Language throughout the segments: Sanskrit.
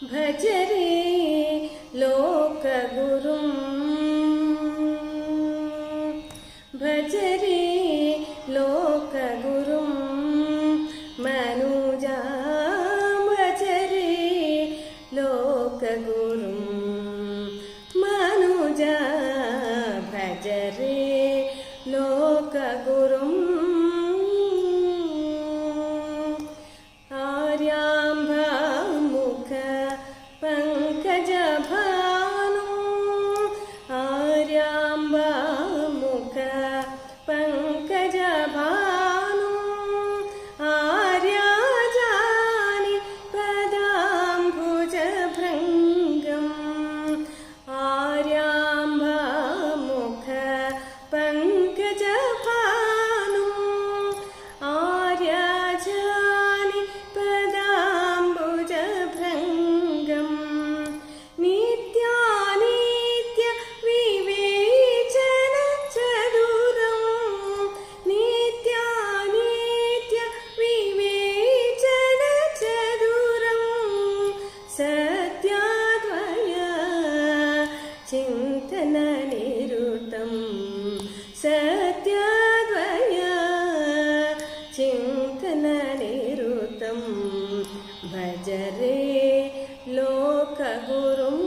भज रे लोकगुरुं भज रे लोकगुरुं मनुजा भज रे लोकगुरुं मनुजा भज रे लोकगुरुं आर्याम्भामुख पंकजभानु आर्याम्भामुख पंकजभानु आर्याजानि पदाम्बुजभृङ्गम् आर्याम्भामुख पंकजभानु आर्याजानि पदाम्बुजभृङ्गम् नित्यानित्य विवेचनचतुरं नित्यानित्य विवेचनचतुरं सत्याद्वय चिन्तननिरुतं सत्याद्वय चिन्तननिरुतं भज रे लोकगुरुं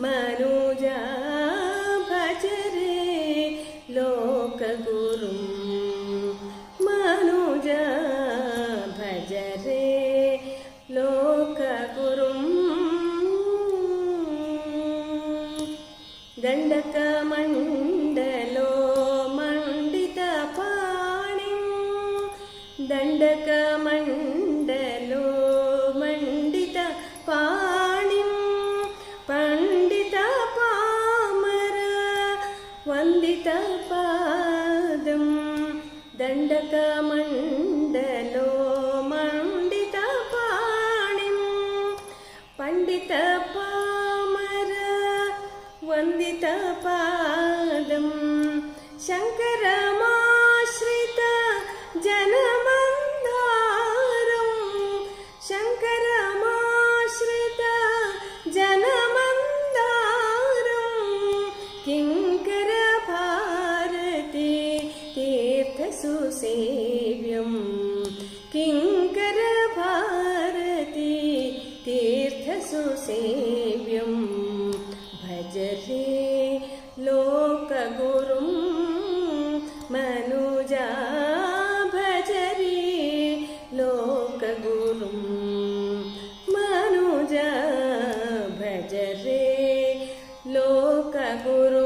मनुजा भज रे लोकगुरुं मनुजा भज रे लोकगुरुं दण्डकमण्डलो मण्डितपाणिं दण्डकमण्डलो मण्डितपाणिं पण्डितपामर वन्दितपादं दण्डकमण्डलो मण्डितपाणिं पण्डितपामर वन्दितपादं शङ्करमाश्रित जनमन्दारं शङ्करमाश्रित जनमन्दारं किङ्करभारती तीर्थसुसेव्यं किङ्करभारती तीर्थसुसेव्यं भज रे लोकगुरुं मनुजा भज रे लोकगुरुं मनुजा भज रे लोकगुरुं